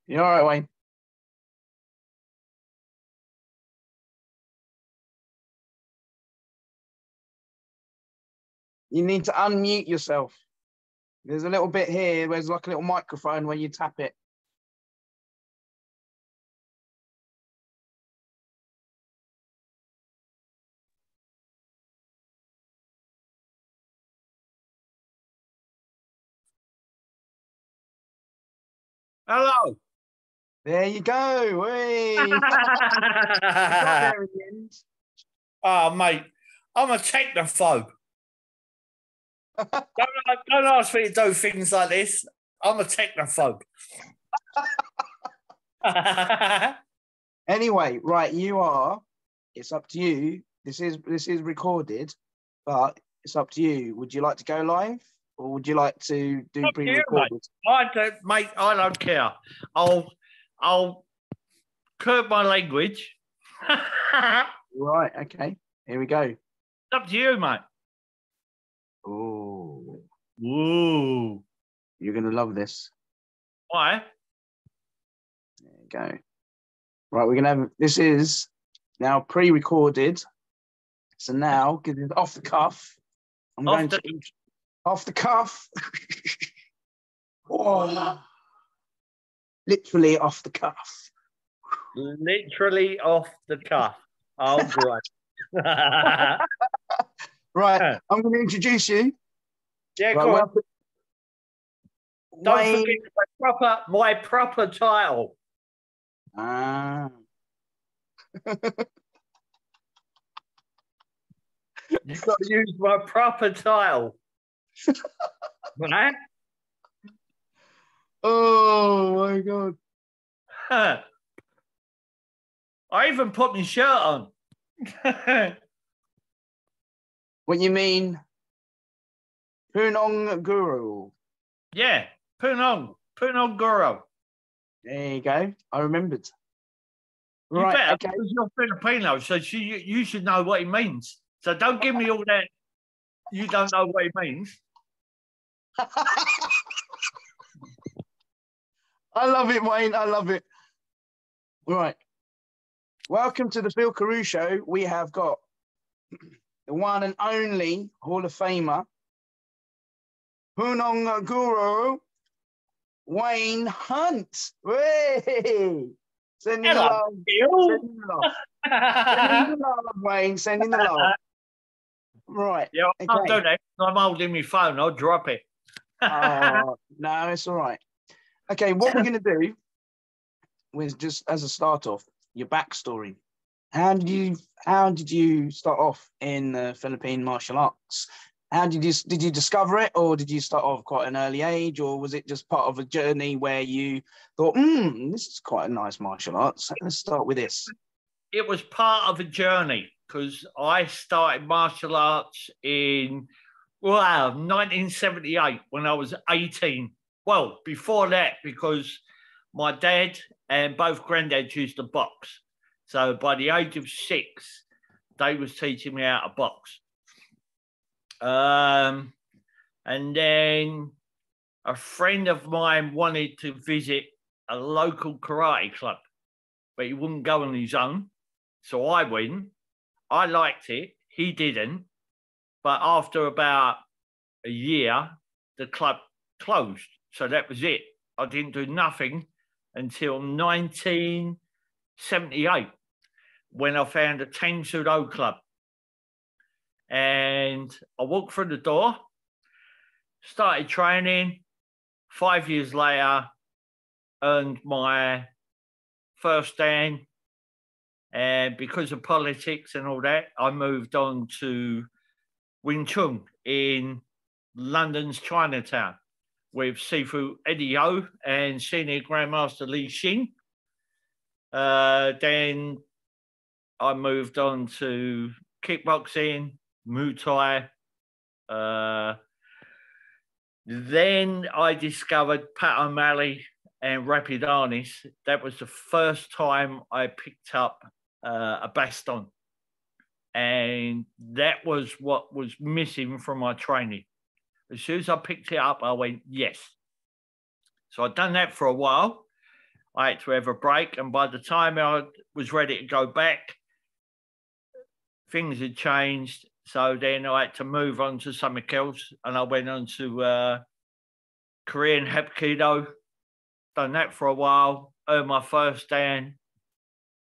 You all right, Wayne? You need to unmute yourself. There's a little bit here. There's like a little microphone where you tap it. Hello. There you go. Hey. You got there in the end. Oh, mate, I'm a technophobe. don't ask me to do things like this. I'm a technophobe. Anyway, right, you are. It's up to you. This is recorded, but it's up to you. Would you like to go live, or would you like to do pre-recorded? Mate, I don't care. I'll curb my language. Right. Okay. Here we go. It's up to you, mate. Oh. Woo. You're gonna love this. Why? There you go. Right, we're gonna have this is now pre-recorded. So now, because it's off the cuff, I'm going to off the cuff. Oh, literally off the cuff. Literally off the cuff. Oh, great. Right, I'm going to introduce you. Yeah, right, go on. Don't Wayne. forget my proper title. Ah. You've got to use my proper title. Right? Oh, my God. I even put my shirt on. What you mean? Punong Guro. Yeah, Punong Guro. There you go. I remembered. You Right, better, okay. because you're Filipino, so you should know what it means. So don't give me all that. You don't know what it means. I love it, Wayne. I love it. Right. Welcome to the Phil Carew Show. We have got the one and only Hall of Famer, Punong Guro, Wayne Hunt. Hey! Sending the love. Sending the love. Sending the love, Wayne. Sending the love. Right. Yeah, I can't do that. I'm holding my phone. I'll drop it. Oh, no, it's all right. Okay, what we're going to do was just as a start off, your backstory. How did you start off in Philippine martial arts? Did you discover it, or did you start off quite an early age, or was it just part of a journey where you thought, this is quite a nice martial arts? Let's start with this. It was part of a journey because I started martial arts in 1978 when I was 18. Well, before that, because my dad and both granddads used to box. So by the age of 6, they was teaching me how to box. And then a friend of mine wanted to visit a local karate club, but he wouldn't go on his own. So I went. I liked it. He didn't. But after about a year, the club closed. So that was it. I didn't do nothing until 1978 when I found a Tang Soo Do club. And I walked through the door, started training. 5 years later, earned my first dan. And because of politics and all that, I moved on to Wing Chun in London's Chinatown with Sifu Eddie Ho and Senior Grandmaster Li Xing. Then I moved on to kickboxing, Muay Thai. Then I discovered Pat O'Malley and Rapid Arnis. That was the first time I picked up a baston. And that was what was missing from my training. As soon as I picked it up, I went, yes. So I'd done that for a while. I had to have a break. And by the time I was ready to go back, things had changed. So then I had to move on to something else. And I went on to Korean Hapkido. Done that for a while. Earned my first Dan.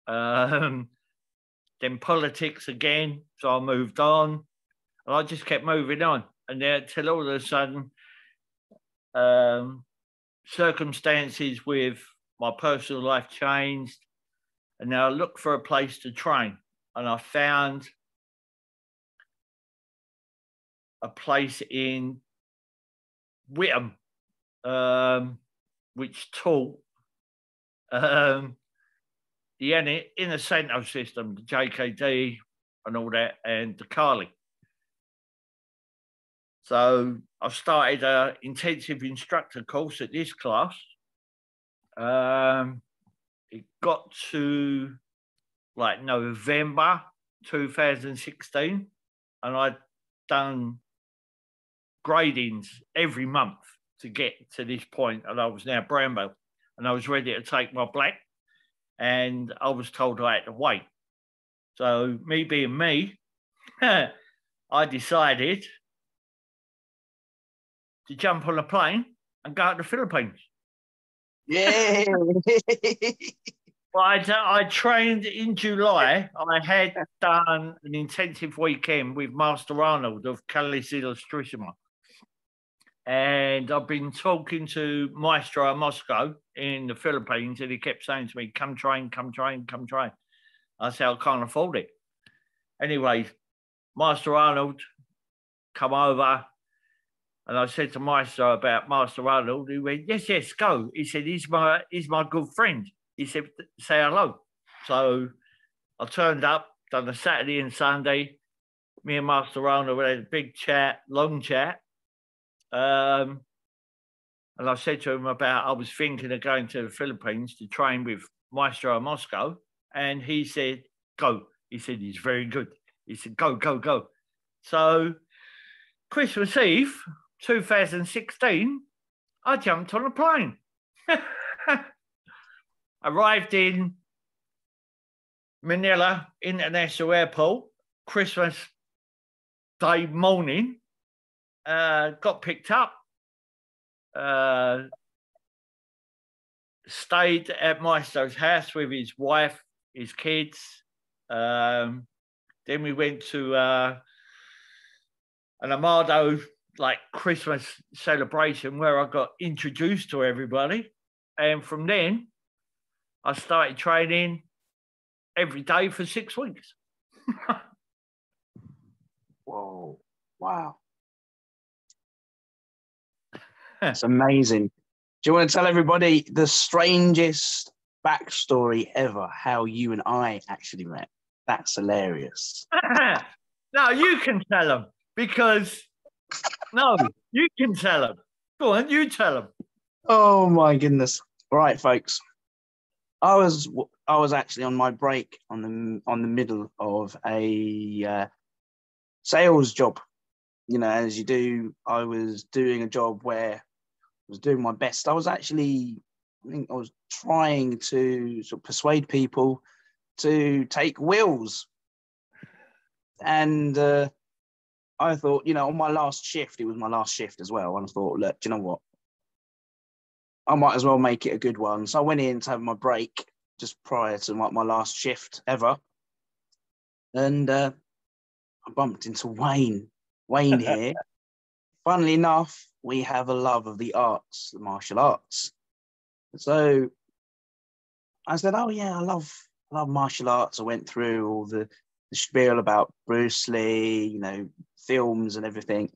Then politics again. So I moved on. And I just kept moving on. And then until all of a sudden, circumstances with my personal life changed. And now I looked for a place to train. And I found a place in Whittam, which taught the inner centre system, the JKD and all that, and the Carly. So I started an intensive instructor course at this class. It got to like November 2016, and I'd done gradings every month to get to this point, and I was now brown belt, and I was ready to take my black, and I was told I had to wait. So me being me, I decided to jump on a plane and go to the Philippines. Yeah. Well, I trained in July. I had done an intensive weekend with Master Arnold of Carew, and I've been talking to Maestro in Moscow in the Philippines, and he kept saying to me, come train, come train, come train. I said, I can't afford it. Anyway, Master Arnold come over, and I said to Maestro about Master Arnold. He went, yes, yes, go. He said, he's my good friend. He said, say hello. So I turned up, done a Saturday and Sunday. Me and Master Arnold had a big chat, long chat. And I said to him about I was thinking of going to the Philippines to train with Maestro in Moscow. And he said, go. He said, he's very good. He said, go, go, go. So Christmas Eve, 2016, I jumped on a plane. Arrived in Manila International Airport, Christmas Day morning, got picked up, stayed at Maestro's house with his wife, his kids. Then we went to an Armado like Christmas celebration where I got introduced to everybody. And from then, I started training every day for 6 weeks. Whoa. Wow. That's amazing. Do you want to tell everybody the strangest backstory ever, how you and I actually met? That's hilarious. No, you can tell them because... No, you can tell them. Go on, you tell them. Oh, my goodness. All right, folks. I was actually on my break on the middle of a sales job. You know, as you do, I was doing a job where I was doing my best. I think I was trying to sort of persuade people to take wheels. And I thought, you know, on my last shift, it was my last shift as well. And I thought, look, do you know what? I might as well make it a good one. So I went in to have my break just prior to my last shift ever. And I bumped into Wayne. Wayne here. Funnily enough, we have a love of the arts, the martial arts. So I said, oh, yeah, I love martial arts. I went through all the spiel about Bruce Lee, you know, films and everything.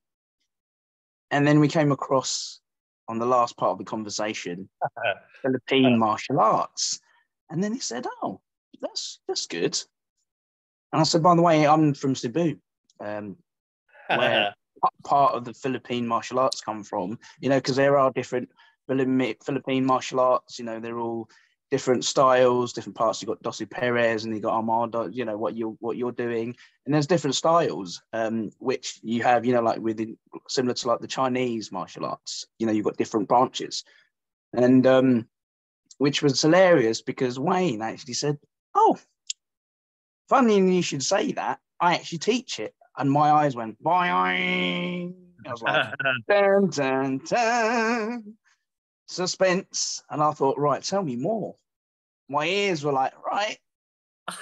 And then we came across, on the last part of the conversation, Philippine martial arts. And then he said, oh, that's good. And I said, by the way, I'm from Cebu, where part of the Philippine martial arts come from, you know, because there are different Philippine martial arts, you know, they're all different styles, different parts. You've got Dossi Perez and you got Armado, you know, what you're doing. And there's different styles, which you have, you know, like similar to like the Chinese martial arts, you know, you've got different branches. And which was hilarious because Wayne actually said, "Oh, funny you should say that. I actually teach it." And my eyes went, boing. I was like, dun, dun, dun. Suspense. And I thought, right, tell me more. My ears were like, right,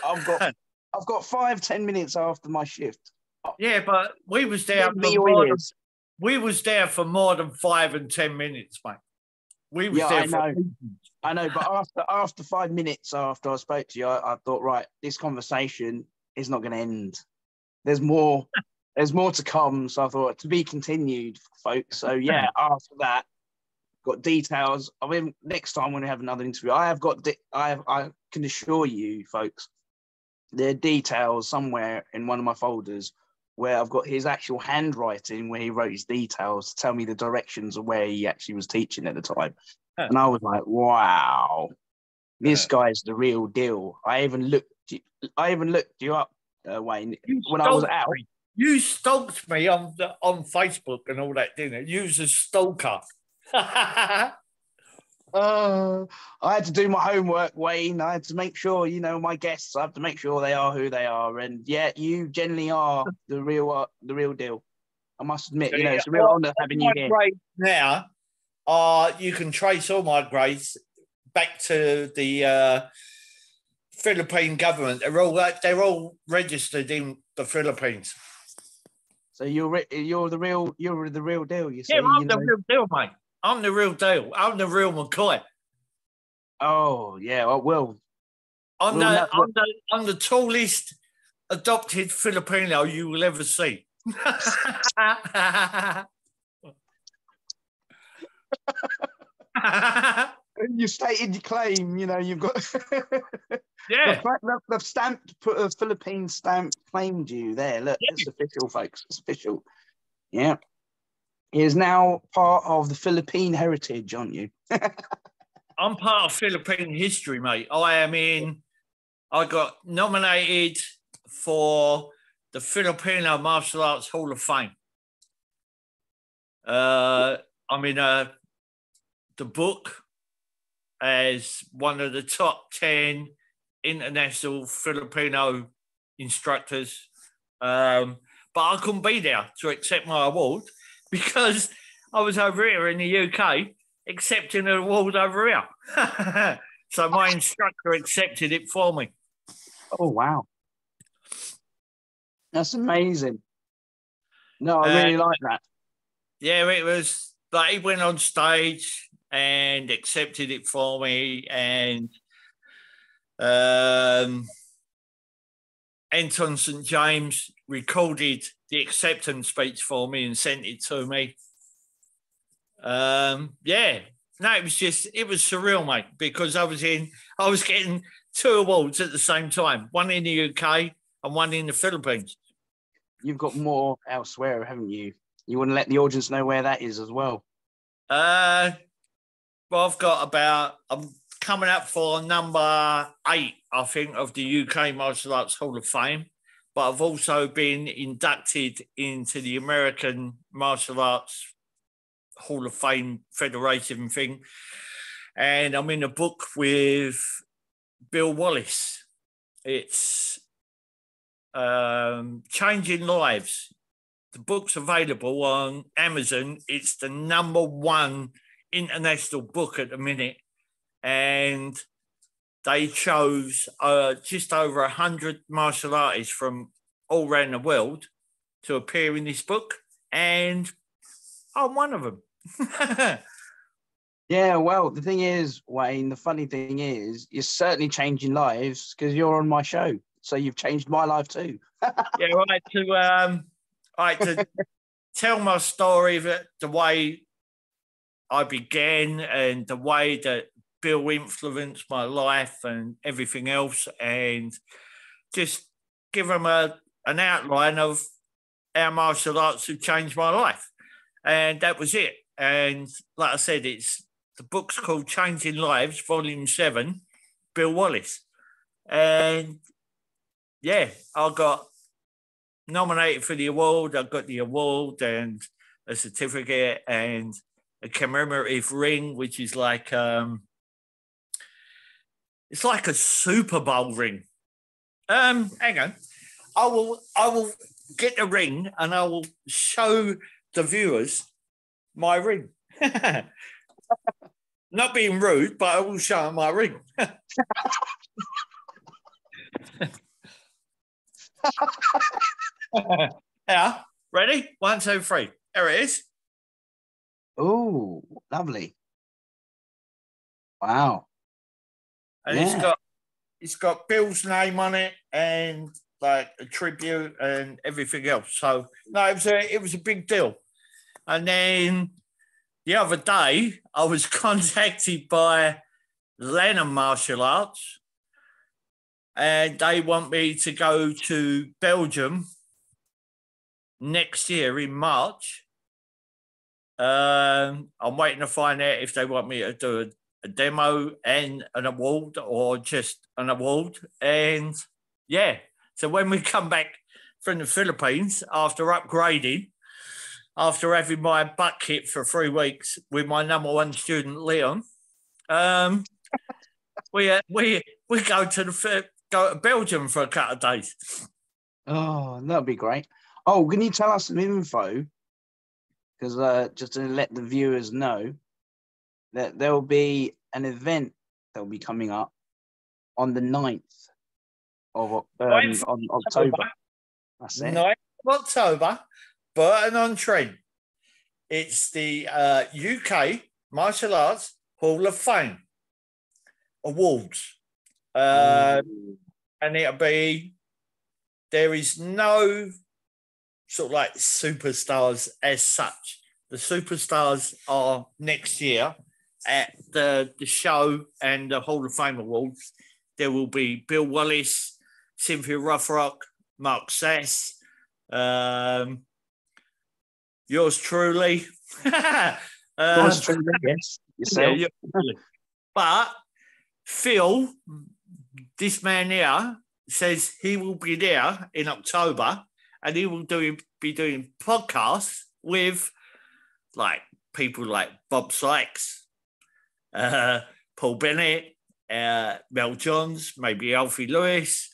I've got 5-10 minutes after my shift. Yeah, but we was there for more than 5 and 10 minutes, mate. We was there. I know, but after 5 minutes after I spoke to you, I thought, right, this conversation is not going to end. There's more to come. So I thought, to be continued, folks. So yeah, after that, got details. I mean, next time when we have another interview, I can assure you, folks, there are details somewhere in one of my folders where I've got his actual handwriting where he wrote his details to tell me the directions of where he actually was teaching at the time. And I was like, wow, this guy's the real deal. I even looked you up, Wayne, when I was out. You stalked me on Facebook and all that, didn't you? You was a stalker. I had to do my homework, Wayne. I had to make sure, you know, my guests, I have to make sure they are who they are. And yeah, you generally are the real deal. I must admit, you know, it's a real honor having you here. Now, you can trace all my grades back to the Philippine government. They're all registered in the Philippines. So you're the real deal. You see? Yeah, I'm the real deal, mate. I'm the real deal. I'm the real McCoy. Oh yeah, well, I'm the tallest adopted Filipino you will ever see. You stated your claim. You know, you've got yeah. The fact that they've put a Philippine stamp claimed you there. Look, it's official, folks. It's official. Yeah. He is now part of the Philippine heritage, aren't you? I'm part of Philippine history, mate. I got nominated for the Filipino Martial Arts Hall of Fame. I'm in the book as one of the top 10 international Filipino instructors. But I couldn't be there to accept my award because I was over here in the UK accepting an award over here. So my instructor accepted it for me. Oh, wow. That's amazing. No, I really like that. Yeah, it was like he went on stage and accepted it for me, and Anton St. James recorded the acceptance speech for me and sent it to me. It was surreal, mate, because I was getting 2 awards at the same time, one in the UK and one in the Philippines. You've got more elsewhere, haven't you? You want to let the audience know where that is as well? Well, I'm coming up for number 8, I think, of the UK Martial Arts Hall of Fame. But I've also been inducted into the American Martial Arts Hall of Fame Federation thing. And I'm in a book with Bill Wallace. It's Changing Lives. The book's available on Amazon. It's the number 1 international book at the minute. And they chose just over 100 martial artists from all around the world to appear in this book. And I'm one of them. Yeah, well, the thing is, Wayne, the funny thing is, you're certainly changing lives because you're on my show. So you've changed my life too. Yeah, I like to tell my story, the way I began and the way that Bill influenced my life and everything else, and just give them an outline of how martial arts have changed my life. And that was it. And like I said, the book's called Changing Lives, Volume 7. Bill Wallace. And yeah, I got nominated for the award. I got the award and a certificate and a commemorative ring, which is like it's like a Super Bowl ring. Hang on. I will get the ring and I will show the viewers my ring. Not being rude, but I will show them my ring. Yeah, ready? 1, 2, 3. There it is. Oh, lovely. Wow. And it's got Bill's name on it and like a tribute and everything else. So no, it was a big deal. And then the other day, I was contacted by Lennon Martial Arts, and they want me to go to Belgium next year in March. I'm waiting to find out if they want me to do a demo and an award or just an award. And yeah, so when we come back from the Philippines after upgrading, after having my butt kicked for 3 weeks with my number 1 student, Leon, we go to Belgium for a couple of days. Oh, that'd be great. Oh, can you tell us some info? Because just to let the viewers know that there will be an event that will be coming up on the 9th of on October. That's it. 9th of October, Burton-on-Trent. It's the UK Martial Arts Hall of Fame Awards. And it'll be, there is no sort of like superstars as such. The superstars are next year at the show and the Hall of Fame Awards. There will be Bill Wallace, Cynthia Rothrock, Mark Sass, yours truly. Yours truly, yes. Yourself. Yeah, but Phil, this man here, says he will be there in October and he will be doing podcasts with like people like Bob Sykes, Paul Bennett, Mel Johns, maybe Alfie Lewis.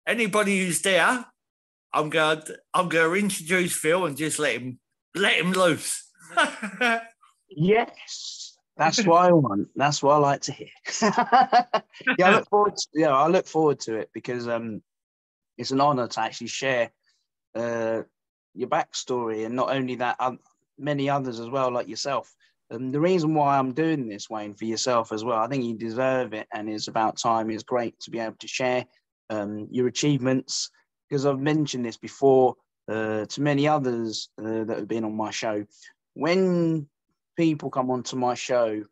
Anybody who's there, I'm going to introduce Phil and just let him loose. Yes, that's what I want. That's what I like to hear. Yeah, I look forward to it because it's an honour to actually share your backstory, and not only that, many others as well, like yourself. The reason why I'm doing this, Wayne, for yourself as well, I think you deserve it, and it's about time. It's great to be able to share your achievements, because I've mentioned this before to many others that have been on my show. When people come onto my show,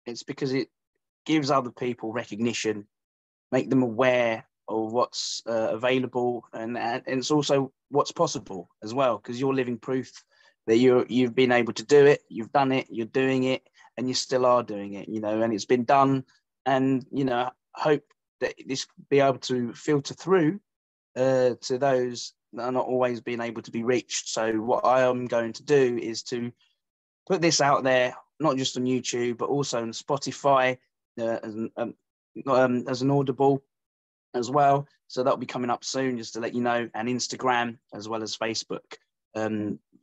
it's because it gives other people recognition, make them aware of what's available, and it's also what's possible as well, because you're living proof that you've been able to do it, you've done it, you're doing it, and you still are doing it, and it's been done. And hope that this be able to filter through to those that are not always being able to be reached. So what I am going to do is to put this out there, not just on YouTube, but also on Spotify as an audible as well. So that'll be coming up soon, just to let you know, and Instagram as well as Facebook.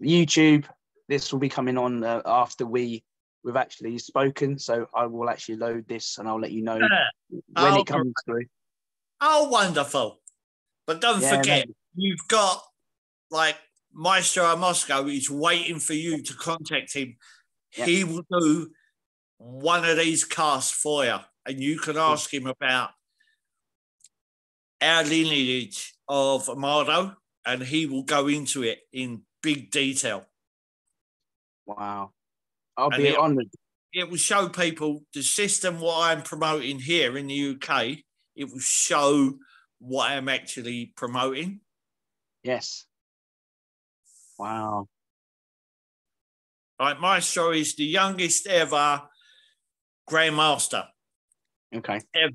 YouTube, this will be coming on after we've actually spoken. So I will actually load this and I'll let you know when it comes through. Oh, wonderful. But don't forget, you've got like Maestro Moscow is waiting for you to contact him. Yeah. He will do one of these casts for you, and you can ask him about our lineage of Armado, and he will go into it in big detail. Wow. I'll be honoured. It will show people the system, what I'm promoting here in the UK. It will show what I'm actually promoting. Yes. Wow. Like, Maestro is the youngest ever Grandmaster. Okay. ever.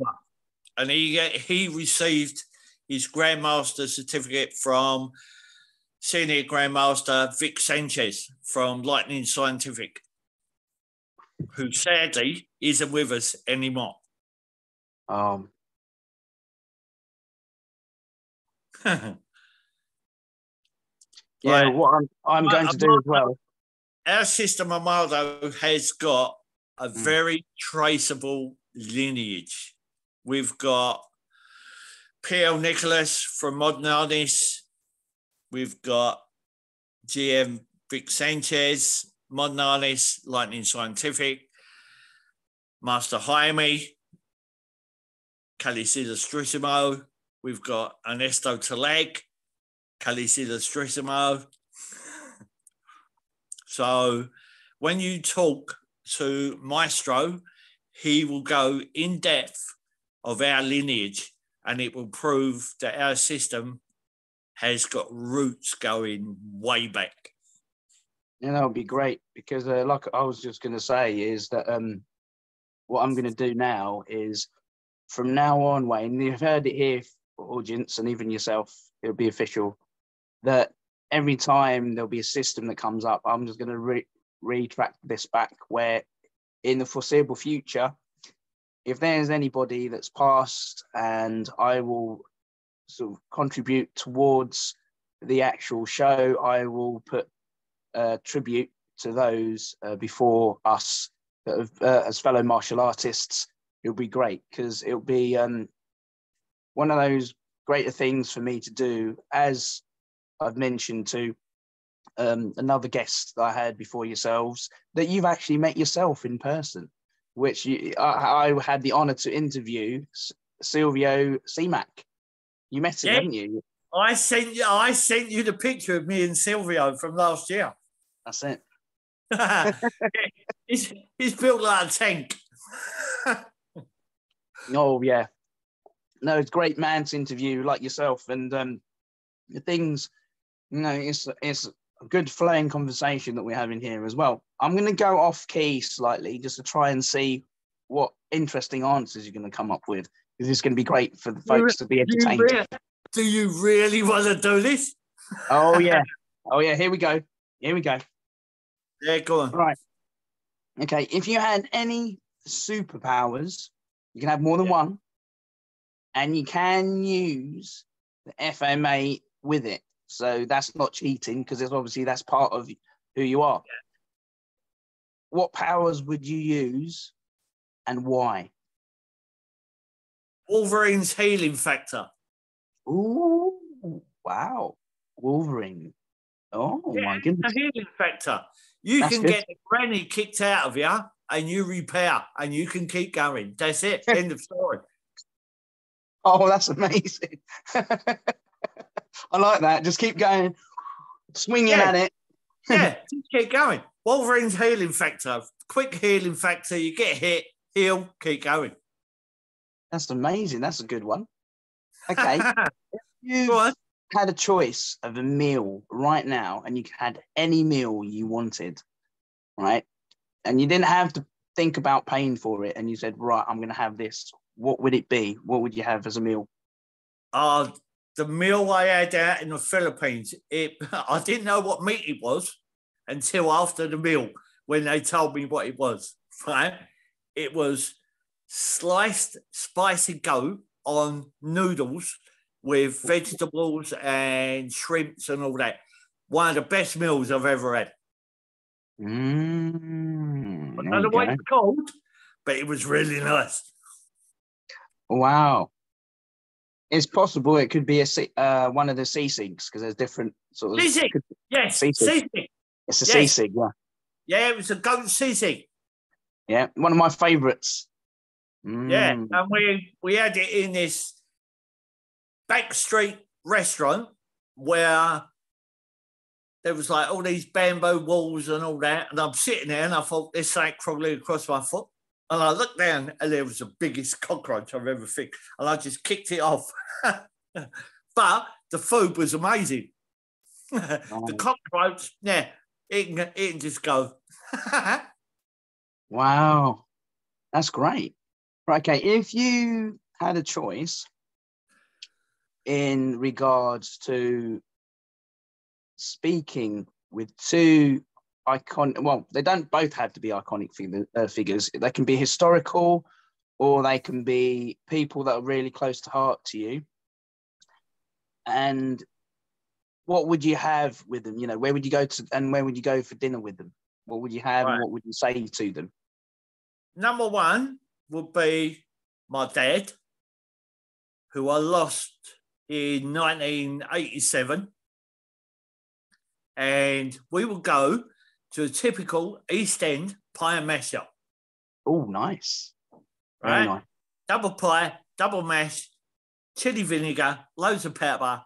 And he received his Grandmaster certificate from Senior Grandmaster Vic Sanchez from Lightning Scientific, who sadly isn't with us anymore. Yeah, what I'm going to do as well. Our system, Armado, has got a very traceable lineage. We've got P.L. Nicholas from Modern Arnis. We've got GM Vic Sanchez, Modern Arnis, Lightning Scientific, Master Jaime, Calicida Strissimo. We've got Ernesto Taleg, Calicida Strissimo. So when you talk to Maestro, he will go in depth of our lineage, and it will prove that our system has got roots going way back. Yeah, that would be great, because like I was just going to say is that what I'm going to do now is, from now on, Wayne, you've heard it here, audience, and even yourself, it'll be official, that every time there'll be a system that comes up, I'm just going to retract this back, where in the foreseeable future, if there's anybody that's passed, and I will sort of contribute towards the actual show, I will put tribute to those before us that have, as fellow martial artists. It'll be great, because it'll be one of those greater things for me to do, as I've mentioned to another guest that I had before yourselves, that you've actually met yourself in person, which I had the honour to interview, Silvio Seamac. You met him, haven't you? I sent you the picture of me and Silvio from last year. That's it. He's built like a tank. Oh yeah, no, it's a great man to interview, like yourself, and the things, you know, it's a good flowing conversation that we're having here as well. I'm going to go off key slightly just to try and see what interesting answers you're going to come up with, because it's going to be great for the folks to be entertained. Do you really want to do this? Oh yeah, here we go. Yeah, go on. Right. Okay, if you had any superpowers, you can have more than one, and you can use the FMA with it. So that's not cheating, because obviously that's part of who you are. Yeah. What powers would you use and why? Wolverine's healing factor. Ooh, wow. Wolverine. Oh, my goodness. A healing factor. That's can good. Get the granny kicked out of you, and you repair, and you can keep going. That's it. End of story. Oh, that's amazing. I like that. Just keep going, swinging at it. Yeah, just keep going. Wolverine's healing factor. Quick healing factor. You get hit, heal, keep going. That's amazing. That's a good one. Okay. You had a choice of a meal right now, and you had any meal you wanted, right? And you didn't have to think about paying for it, and you said, right, I'm going to have this. What would it be? What would you have as a meal? The meal I had out in the Philippines, I didn't know what meat it was until after the meal, when they told me what it was, right? It was sliced spicy goat on noodles with vegetables and shrimps and all that. One of the best meals I've ever had. I don't know what it's called, but it was really nice. Wow. It's possible it could be one of the seasigs, because there's different sort of... Seasig, yes, seasig. It's a seasig, yeah. Yeah, it was a goat seasig. Yeah, one of my favourites. Yeah, and we had it in this back street restaurant where there was like all these bamboo walls and all that, and I'm sitting there and I thought, there's something crawling across my foot. And I looked down and there was the biggest cockroach I've ever seen. And I just kicked it off. But the food was amazing. The cockroach, it can just go. Wow. That's great. Right, okay, if you had a choice in regards to speaking with two iconic, well, they don't both have to be iconic figures. They can be historical, or they can be people that are really close to heart to you. And what would you have with them? You know, where would you go to, and where would you go for dinner with them? What would you have, and what would you say to them? Number one would be my dad, who I lost in 1987. And we would go to a typical East End pie and mash shop. Oh, nice. Right? Very nice. Double pie, double mash, chili vinegar, loads of pepper,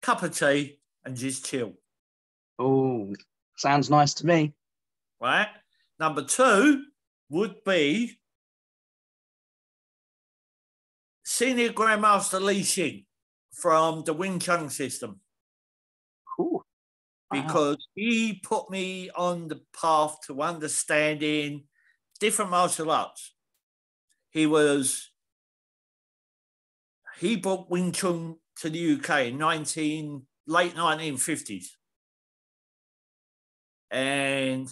cup of tea, and just chill. Oh, sounds nice to me. Right? Number two would be Senior Grandmaster Li Xing from the Wing Chun system. Cool. Because he put me on the path to understanding different martial arts. He brought Wing Chun to the UK in late 1950s. And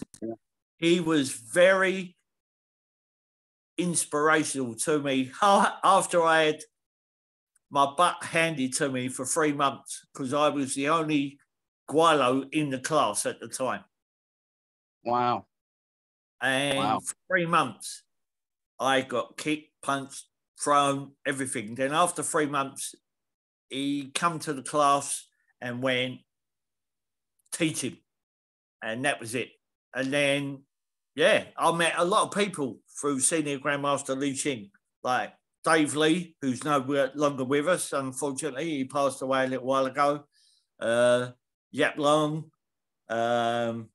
he was very inspirational to me after I had my butt handed to me for 3 months, because I was the only Guilo in the class at the time. Wow. And for 3 months, I got kicked, punched, thrown, everything. Then after 3 months, he come to the class and went, teach him. And that was it. And then, yeah, I met a lot of people through Senior Grandmaster Li Xing, like Dave Lee, who's no longer with us, unfortunately. He passed away a little while ago. Yap Long. That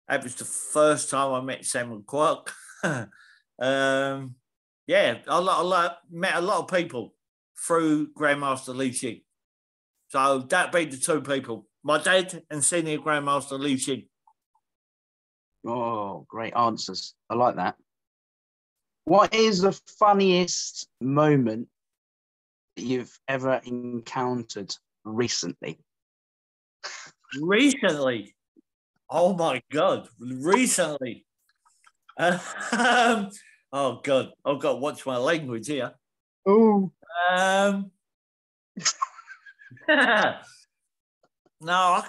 was the first time I met Samuel Kwok. Yeah, met a lot of people through Grandmaster Li Xing. So that'd be the two people, my dad and Senior Grandmaster Li Xing. Oh, great answers. I like that. What is the funniest moment that you've ever encountered recently? Recently? Oh my God, recently. Oh God, I've got to watch my language here. Oh. No, I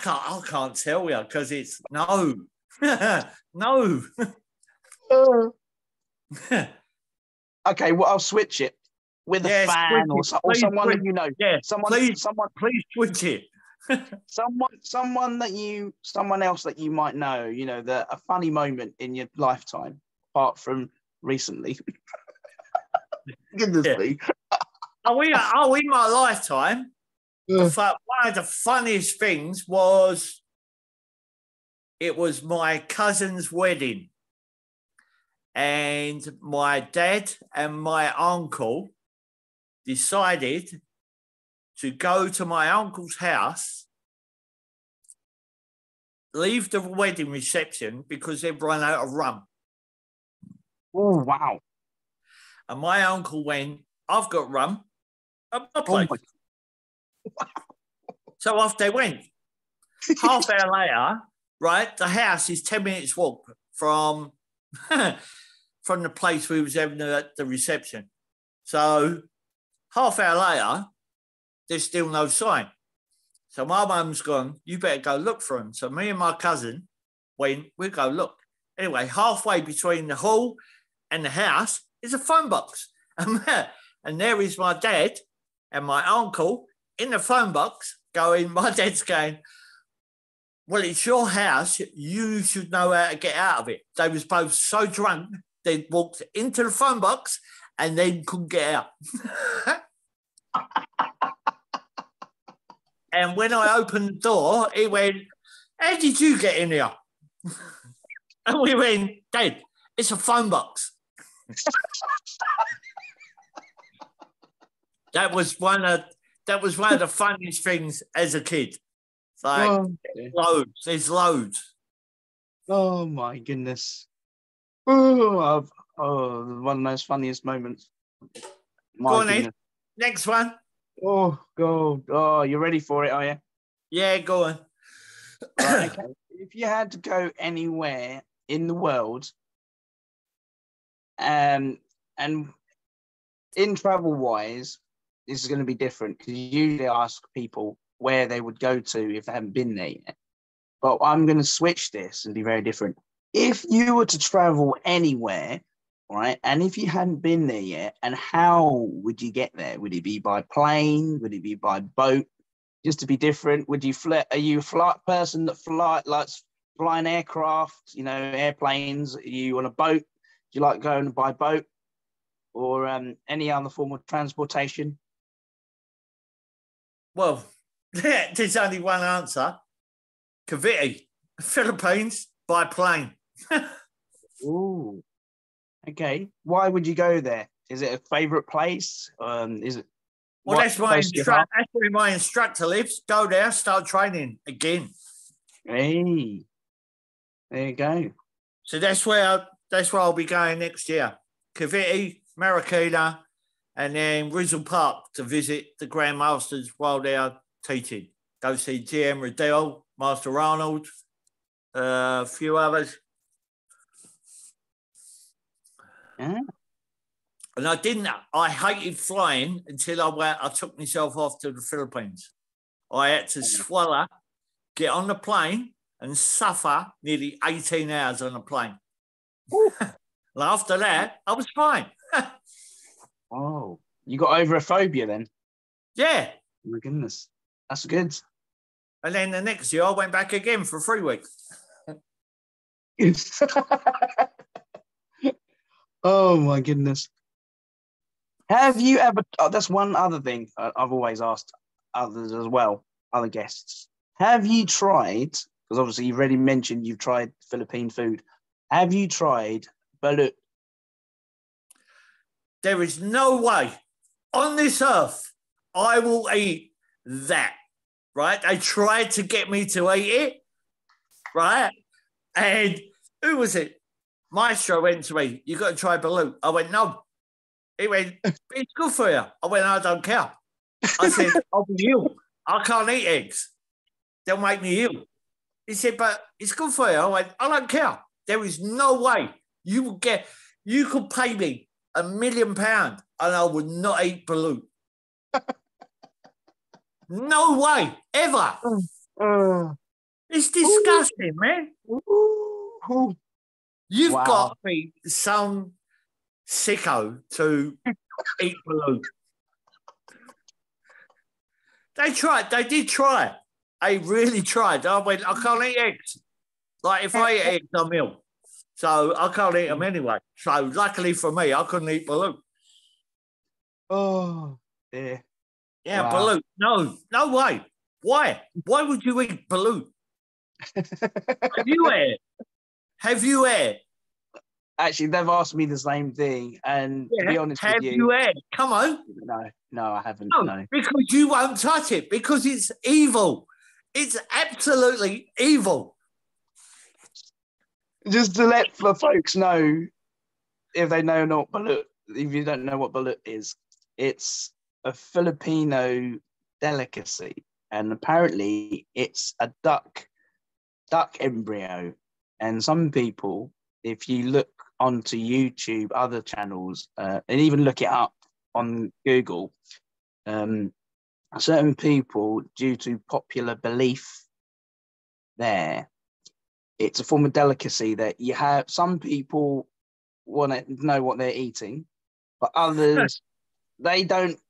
can't tell you, because it's no. No. Okay, well, I'll switch it with a fan or someone that you know. Yeah, please switch it. someone else that you might know, a funny moment in your lifetime, apart from recently. Goodness me. In my lifetime, one of the funniest things was, it was my cousin's wedding, and my dad and my uncle decided to go to my uncle's house, leave the wedding reception because they'd run out of rum. Oh, wow. And my uncle went, I've got rum at my place. So off they went. Half hour later, right, the house is 10 minutes walk from the place we was having the reception. So half hour later, there's still no sign. So my mum's gone, you better go look for him. So me and my cousin went, we go look. Anyway, halfway between the hall and the house is a phone box. And there is my dad and my uncle in the phone box going, my dad's going, well, it's your house. You should know how to get out of it. They was both so drunk, they walked into the phone box and then couldn't get out. And when I opened the door, he went, how did you get in here? And we went, Dad, it's a phone box. That was one of the funniest things as a kid. Like, there's loads. Oh my goodness. Oh, Oh, one of those funniest moments. My Go on, Ed. goodness. Next one. Oh, God. Oh, you ready for it, are you? Yeah, go on. Right, okay. If you had to go anywhere in the world, and in travel-wise, this is going to be different because you usually ask people where they would go to if they haven't been there yet. But I'm going to switch this and be very different. If you were to travel anywhere, right, and if you hadn't been there yet, and how would you get there? Would it be by plane? Would it be by boat? Just to be different, would you fly? Are you a flight person that likes flying aircraft? Airplanes. Are you on a boat? Do you like going by boat or any other form of transportation? Well, there's only one answer. Cavite, Philippines, by plane. Ooh, okay. Why would you go there? Is it a favourite place? Is it? Well, that's where my instructor lives. Go there, start training again. Hey, there you go. So that's where I'll be going next year. Cavite, Maracana, and then Rizal Park to visit the Grandmasters while they are teaching. Go see GM Riddell, Master Arnold, a few others. Yeah. And I hated flying until I took myself off to the Philippines. I had to swallow, get on the plane and suffer nearly 18 hours on the plane. And after that, I was fine. Oh, you got over a phobia then? Yeah. Oh my goodness. That's good. And then the next year I went back again for 3 weeks. Oh my goodness. Have you ever, that's one other thing I've always asked others as well, other guests. Have you tried, because obviously you've already mentioned you've tried Philippine food. Have you tried balut? There is no way on this earth I will eat that, right? They tried to get me to eat it, right? And who was it? Maestro went to me, you got to try balut. I went, no. He went, it's good for you. I went, I don't care. I said, I'll be ill. I can't eat eggs. They'll make me ill. He said, but it's good for you. I went, I don't care. There is no way you could pay me £1 million and I would not eat balut. No way, ever. It's disgusting, man. You've got to be some sicko to eat balut. They did try. They really tried. I went, I can't eat eggs. Like, if I eat eggs, I'm ill. So I can't eat them anyway. So luckily for me, I couldn't eat balut. Oh, dear. Yeah, wow. Balut. No way. Why? Why would you eat balut? Have you had? Actually, they've asked me the same thing. And to be honest with you. Have you had? Come on. No, I haven't. No. Because you won't touch it. Because it's evil. It's absolutely evil. Just to let the folks know, if they know not balut, if you don't know what balut is, it's a Filipino delicacy. And apparently it's a duck embryo. And some people, if you look onto YouTube, other channels, and even look it up on Google, certain people, due to popular belief there, it's a form of delicacy that you have. Some people want to know what they're eating, but others, I don't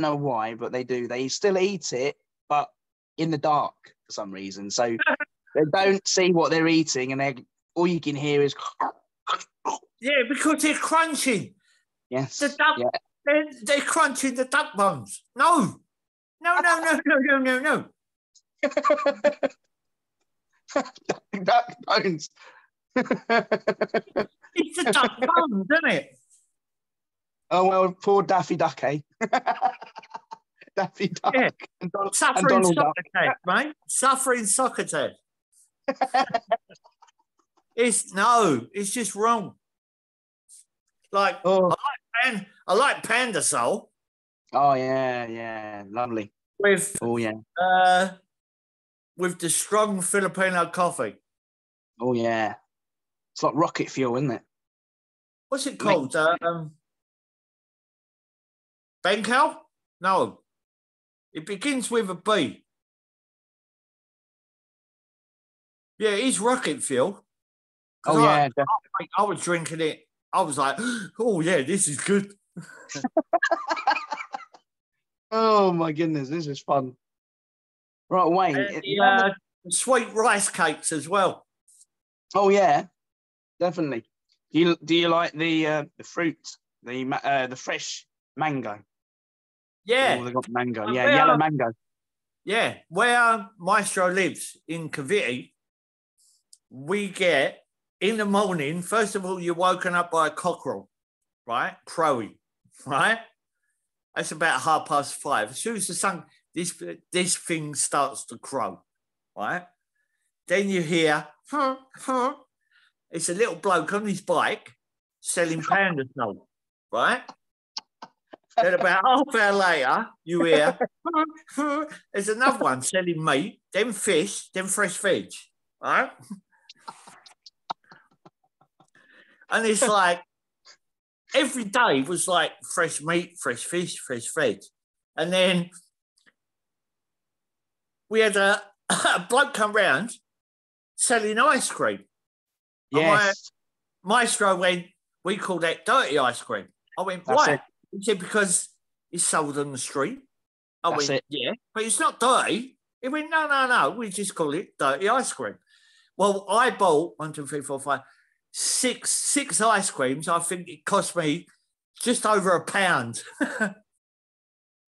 know why, but they do. They still eat it, but in the dark for some reason. So they don't see what they're eating, and all you can hear is... Yeah, because they're crunching. Yes. They're crunching the duck bones. No. Duck bones. It's the duck bones, isn't it? Oh, well, poor Daffy Duck, eh? Daffy Duck. Yeah. Suffering Socrates, mate. Suffering Socrates. It's just wrong. Like, Oh, I like Panda Soul oh yeah, lovely. with Oh yeah, with the strong Filipino coffee. oh yeah. It's like rocket fuel, isn't it? What's it Mate, called? Benkel? No, it begins with a B. Yeah, it is rocket fuel. oh I, yeah, I was drinking it. I was like, oh yeah, this is good. oh my goodness, this is fun. Right, Wayne. And the sweet rice cakes as well. Oh yeah, definitely. Do you like the fruit, the fresh mango? Yeah. Oh, they got mango. Yeah, yellow mango. Yeah. Where Maestro lives in Cavite, we get in the morning, first of all, you're woken up by a cockerel, right? Crowing, right? That's about 5:30. As soon as the sun, this thing starts to crow, right? Then you hear, it's a little bloke on his bike selling panda snow, right? Then about half hour later, you hear, there's another one selling meat, then fish, then fresh veg, right? And it's like, every day was like fresh meat, fresh fish, fresh veg. And then we had a bloke come round selling ice cream. Yes, And Maestro went, we call that dirty ice cream. I went, that's why? it. He said, because it's sold on the street. I That's went, it. yeah, but it's not dirty. He went, no, we just call it dirty ice cream. Well, I bought 1, 2, 3, 4, 5, six ice creams. I think it cost me just over £1.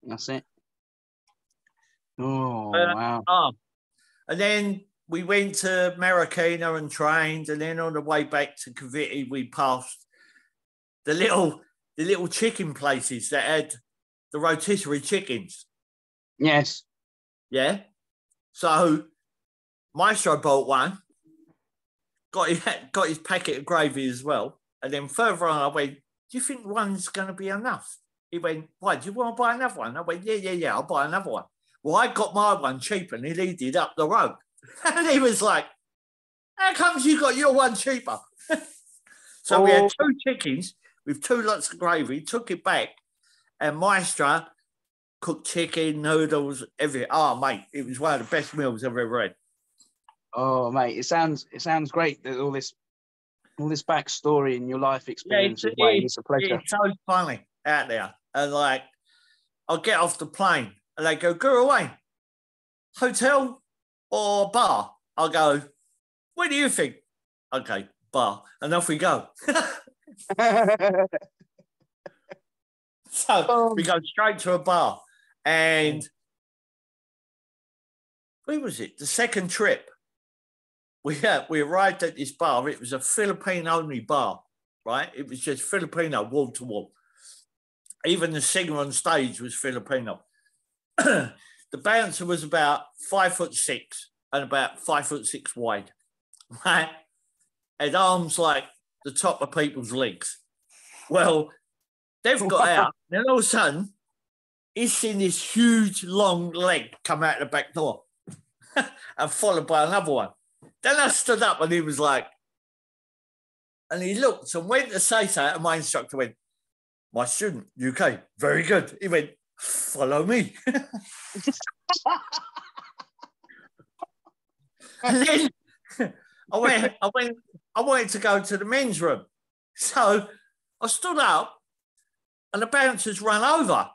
That's it. Oh wow. And then we went to Marikina and trained, and then on the way back to Cavite, we passed the little chicken places that had the rotisserie chickens. Yes. Yeah. So Maestro bought one, got his packet of gravy as well. And then further on, I went, do you think one's going to be enough? He went, why, do you want to buy another one? I went, yeah, I'll buy another one. Well, I got my one cheap and he needed up the road. And he was like, how comes you got your one cheaper? So we had 2 chickens with 2 lots of gravy, took it back, and Maestro cooked chicken, noodles, everything. Oh, mate, it was one of the best meals I've ever had. Oh, mate, it sounds great. There's all this backstory in your life experience. It's a pleasure. It's so funny out there. And like, I'll get off the plane and they go, go away. Hotel or bar? I'll go, what do you think? Okay, bar. And off we go. So we go straight to a bar. And where was it? The second trip. We arrived at this bar. It was a Filipino-only bar, right? It was just Filipino, wall to wall. Even the singer on stage was Filipino. The bouncer was about 5'6" and about 5'6" wide, right? Had arms like the top of people's legs. Well, they've got out. Then all of a sudden, he's seen this huge, long leg come out the back door and followed by another one. Then I stood up and he was like, and he looked and went to say something, and my instructor went, my student, UK, very good. He went, follow me. And then I wanted to go to the men's room. So I stood up and the bouncers ran over.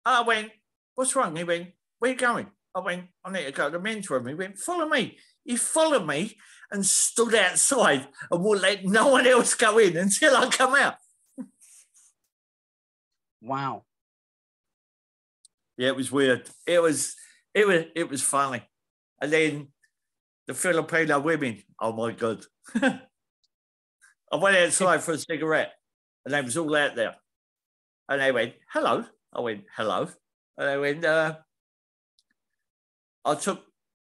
And I went, what's wrong? He went, where are you going? I went, I need to go to the men's room. He went, follow me. He followed me and stood outside and wouldn't let no one else go in until I come out. Wow. Yeah, it was weird. It was funny. And then the Filipino women, oh my God. I went outside for a cigarette and they was all out there. And they went, hello. I went, hello. And they went, I took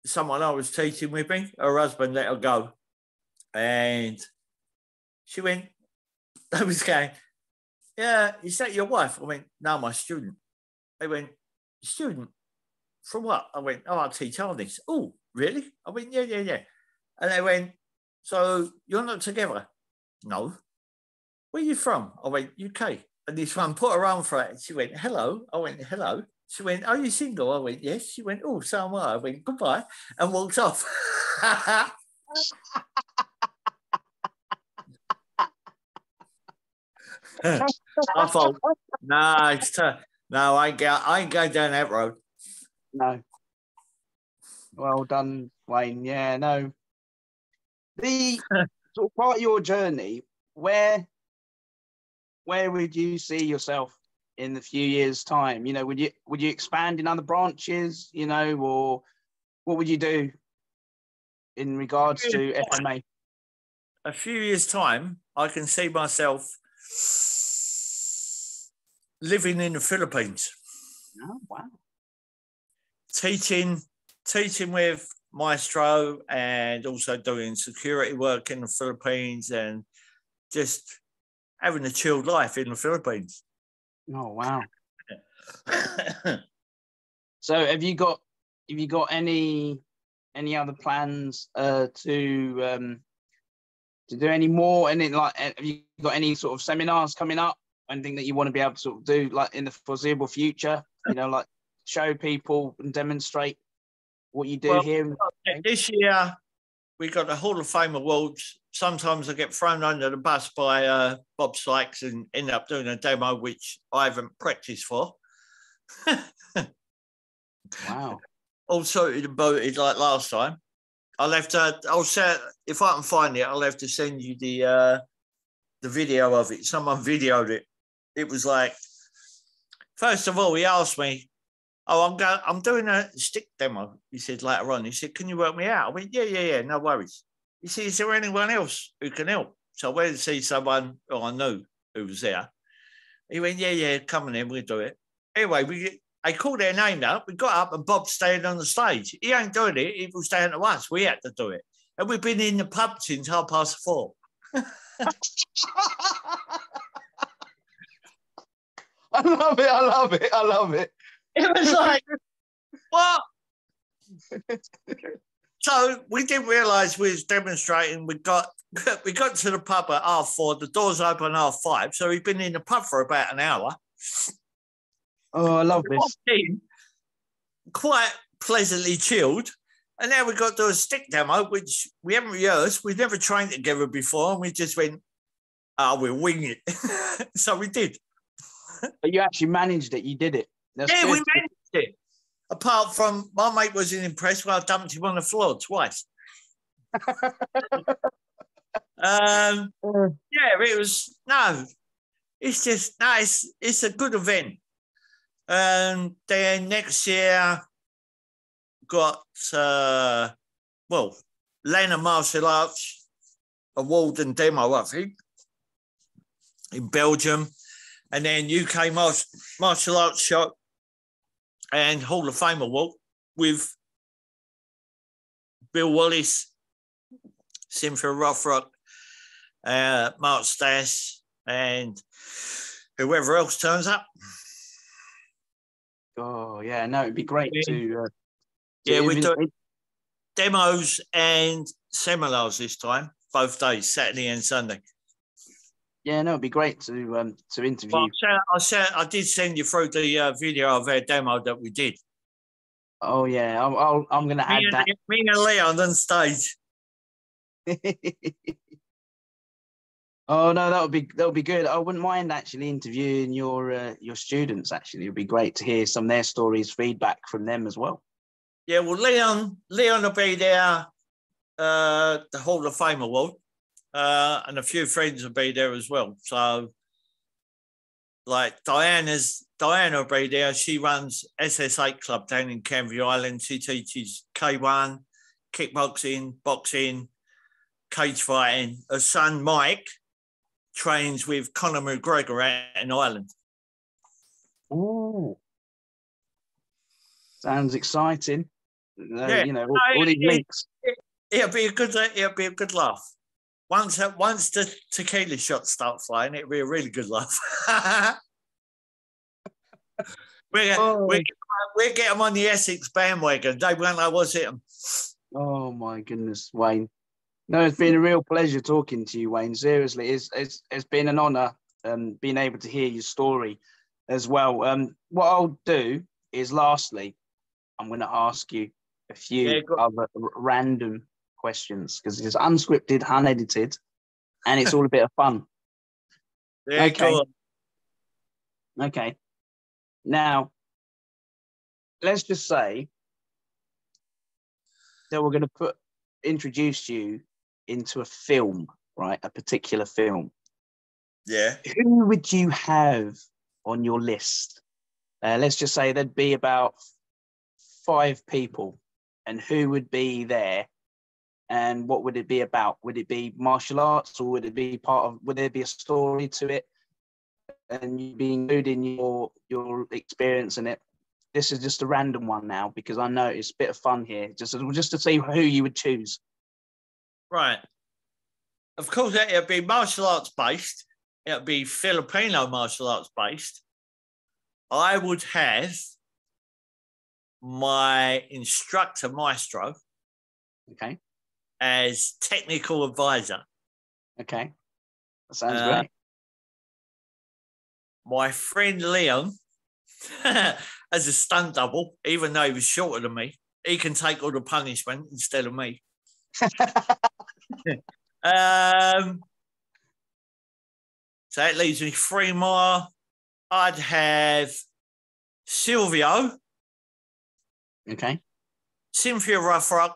someone I was teaching with me, her husband let her go. And she went, they was going, yeah, is that your wife? I went, no, my student. They went, student? From what? I went, oh, I teach Arnis. Oh, really? I went, yeah. And they went, so you're not together? No. Where are you from? I went, UK. And this one put her arm for it. She went, hello. I went, hello. She went, are you single? I went, yes. She went, oh, so am I. I went, goodbye. And walked off. I thought, no, it's tough. No, I ain't going down that road. No. Well done, Wayne. Yeah, no. The sort of part of your journey, where would you see yourself in the few years' time? You know, would you expand in other branches, you know, or what would you do in regards to FMA? A few years' time, I can see myself living in the Philippines. Oh, wow. Teaching with Maestro and also doing security work in the Philippines and just having a chilled life in the Philippines. Oh, wow. So have you got any other plans to do any more? And have you got any sort of seminars coming up? Anything that you want to be able to sort of do like in the foreseeable future? You know, like show people and demonstrate what you do here. This year we got the Hall of Fame awards. Sometimes I get thrown under the bus by Bob Sykes and end up doing a demo which I haven't practiced for. Wow. All suited and booted like last time. I'll have to. I'll say if I can find it, I'll have to send you the video of it. Someone videoed it. It was like, first of all, he asked me, "Oh, I'm doing a stick demo." He said later on. He said, "Can you work me out?" I went, "Yeah, no worries." He said, "Is there anyone else who can help?" So I went to see someone who I knew who was there. He went, "Yeah, come on in, we'll do it." Anyway, I called their name out. We got up and Bob stayed on the stage. He ain't doing it. He was down to us. We had to do it. And we've been in the pub since 4:30. I love it. It was like, what? So we didn't realise we was demonstrating. We got to the pub at 4:30. The doors open at 5:30. So we've been in the pub for about an hour. Oh, I love this. Quite pleasantly chilled. And now we've got to do a stick demo, which we haven't rehearsed. We've never trained together before. And we just went, we'll wing it. So we did. But you actually managed it. You did it. That's yeah, good. we managed it. Apart from my mate wasn't impressed when I dumped him on the floor twice. Yeah, it was, it's just, it's a good event. And then next year, got, Lena Martial Arts Award and Demo, I think, in Belgium. And then UK Martial Arts Show and Hall of Fame Award with Bill Wallace, Cynthia Rothrock, Mark Stass, and whoever else turns up. Oh, yeah, no, it'd be great to we're doing demos and seminars this time, both days, Saturday and Sunday. Yeah, no, it'd be great to interview. Well, I did send you through the video of our demo that we did. Oh yeah, I'm going to add that. Me and Leon on stage. Oh no, that would be good. I wouldn't mind actually interviewing your students. Actually, it'd be great to hear some of their stories, feedback from them as well. Yeah, well, Leon will be there. The Hall of Fame Award. And a few friends will be there as well. So, like Diana will be there. She runs SS8 Club down in Canvey Island. She teaches K1, kickboxing, boxing, cage fighting. Her son Mike trains with Conor McGregor out in Ireland. Oh, sounds exciting. Yeah, all these links. It'll be a good laugh. once the tequila shots start flying, it'll be a really good laugh. We'll get them on the Essex bandwagon. They won't know what's hit them. Oh my goodness, Wayne. No, it's been a real pleasure talking to you, Wayne. Seriously, it's been an honour being able to hear your story as well. What I'll do is, lastly, I'm going to ask you a few other random questions because it's unscripted, unedited, and it's all a bit of fun. Yeah, okay. Okay. Now, let's just say that we're going to introduce you into a film, right? A particular film. Yeah. Who would you have on your list? Let's just say there'd be about 5 people, and who would be there, and what would it be about? Would it be martial arts, or would it be would there be a story to it, and you'd be including your experience in it? This is just a random one now because I know it's a bit of fun here, just to see who you would choose. Right. Of course, it'll be martial arts based. It'll be Filipino martial arts based. I would have my instructor, Maestro, okay, as technical advisor. Okay, that sounds great. My friend Leon, as a stunt double, even though he was shorter than me, he can take all the punishment instead of me. So that leaves me 3 more. I'd have Silvio. Okay. Cynthia Ruffrock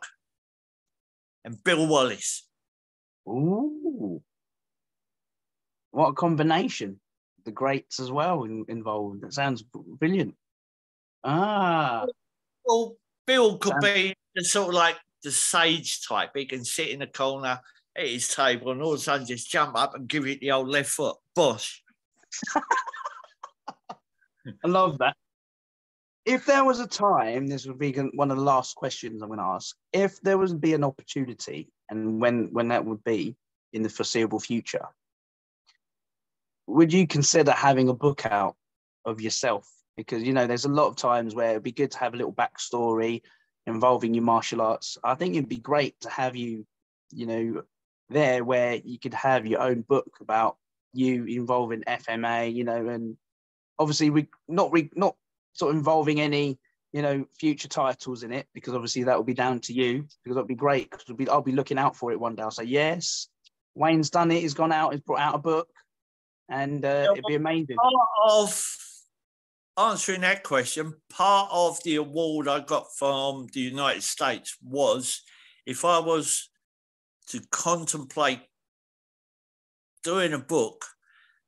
and Bill Wallace. Ooh. What a combination. The greats as well involved. That sounds brilliant. Ah. Well, Bill could be the sort of like the sage type. He can sit in the corner at his table and all of a sudden just jump up and give it the old left foot. Bosh. I love that. If there was a time, this would be one of the last questions I'm going to ask. If there would be an opportunity, and when that would be in the foreseeable future, would you consider having a book out of yourself? Because, you know, there's a lot of times where it'd be good to have a little backstory involving your martial arts. I think it'd be great to have you, you know, there where you could have your own book about you involving FMA, you know, and obviously we not sort of involving any, you know, future titles in it, because obviously that will be down to you, because that'll be great, because I'll be looking out for it one day. I'll say, yes, Wayne's done it, he's gone out, he's brought out a book, and it'd be amazing. Part of answering that question, part of the award I got from the United States was, if I was to contemplate doing a book,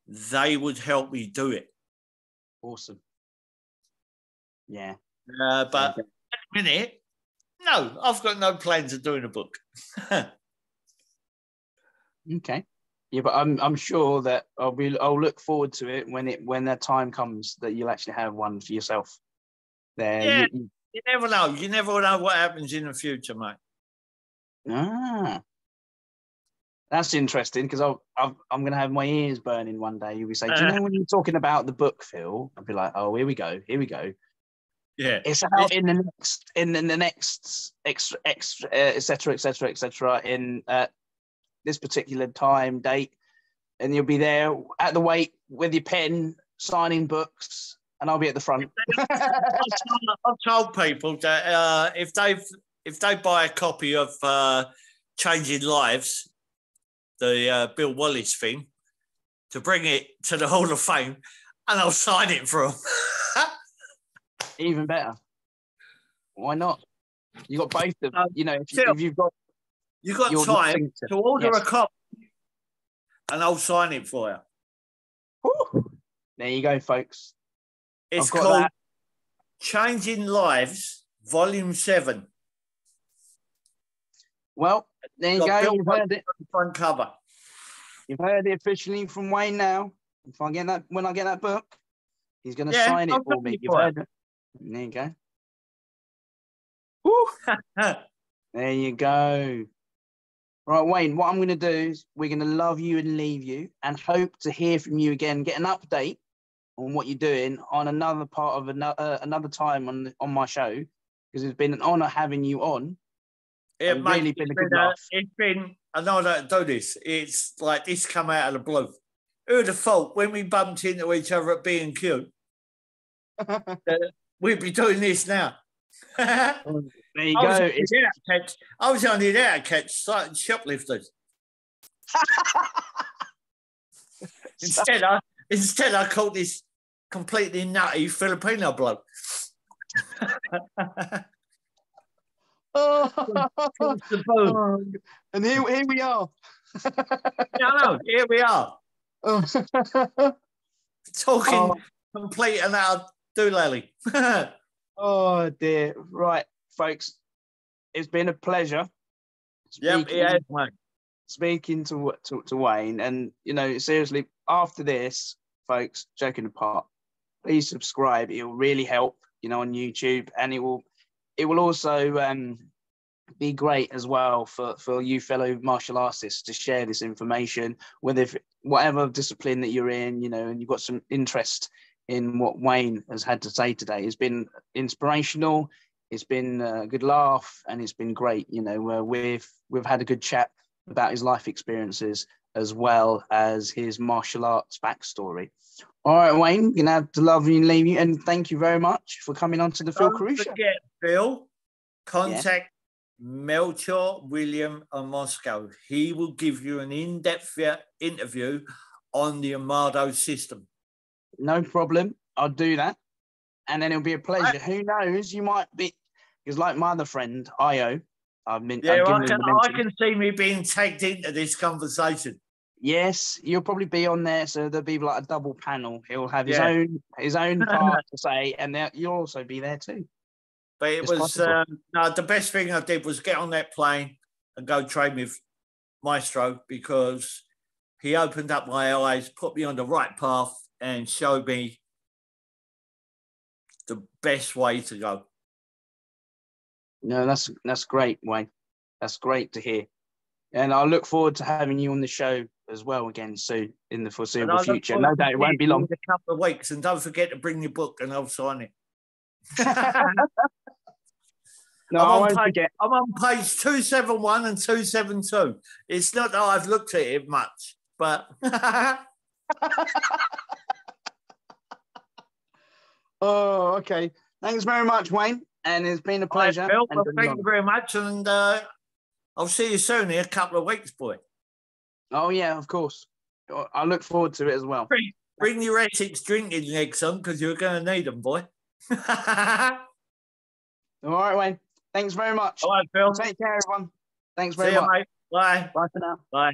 they would help me do it. Awesome. Yeah. But at the minute, no, I've got no plans of doing a book. Okay. Yeah, but I'm sure that I'll look forward to it when that time comes that you'll actually have one for yourself. There. Yeah, you never know. You never know what happens in the future, mate. Ah. That's interesting, because I'm going to have my ears burning one day. You'll be saying, do you know when you're talking about the book, Phil? I'll be like, oh, here we go. Yeah, it's out in the next et cetera, in this particular time, date, and you'll be there at the wait with your pen, signing books, and I'll be at the front. I've told people that if they buy a copy of Changing Lives, the Bill Wallace thing, to bring it to the Hall of Fame, and I'll sign it for them. Even better. Why not? You got both of them. You know, if you've got time to order a copy, and I'll sign it for you. Woo. There you go, folks. It's called Changing Lives, Volume 7. Well, there you go. You've heard it. Front cover. You've heard it officially from Wayne now. When I get that book, he's going to sign it for me. You've heard it. There you go. Woo. There you go. Right, Wayne, what I'm going to do is we're going to love you and leave you and hope to hear from you again, get an update on what you're doing on another part of another time on my show, because it's been an honor having you on. It's really been a good laugh. It's been, I know I don't do this. It's like this come out of the blue. Who'd have thought when we bumped into each other at B&Q, we'd be doing this now. There you go. I was only there to catch shoplifters. Instead, I caught this completely nutty Filipino bloke. And here we are. No, here we are. Talking complete and out doolally. Oh dear. Right, folks. It's been a pleasure. Speaking to Wayne, and seriously, after this, folks, joking apart, please subscribe. It will really help, on YouTube, and it will also be great as well for you fellow martial artists to share this information, whatever discipline that you're in, and you've got some interest in what Wayne has had to say today. It's been inspirational. It's been a good laugh, and it's been great. We've had a good chat about his life experiences as well as his martial arts backstory. All right, Wayne, you're gonna have to love you and leave you, and thank you very much for coming on to the Phil Carew Show. Don't forget, Phil, contact Melchior, William, and Moscow. He will give you an in-depth interview on the Armado system. No problem. I'll do that. And then it'll be a pleasure. Who knows? You might be, because like my other friend, Io, I can see me being tagged into this conversation. Yes, you'll probably be on there, so there'll be like a double panel. He'll have his own part to say, and you'll also be there too. But the best thing I did was get on that plane and go train with Maestro, because he opened up my eyes, put me on the right path, and showed me the best way to go. No, that's great, Wayne. That's great to hear. And I look forward to having you on the show as well again soon in the foreseeable future. No doubt it won't be long. A couple of weeks, and don't forget to bring your book and I'll sign it. No, I won't forget. I'm on page 271 and 272. It's not that I've looked at it much, but... Oh, okay. Thanks very much, Wayne. And it's been a pleasure. Right, Phil, thank you very much. And I'll see you soon in a couple of weeks, boy. Oh, yeah, of course. I look forward to it as well. Bring your Essex drinking legs on, because you're going to need them, boy. All right, Wayne. Thanks very much. All right, Phil. Take care, everyone. Thanks very much. See you, mate. Bye. Bye for now. Bye.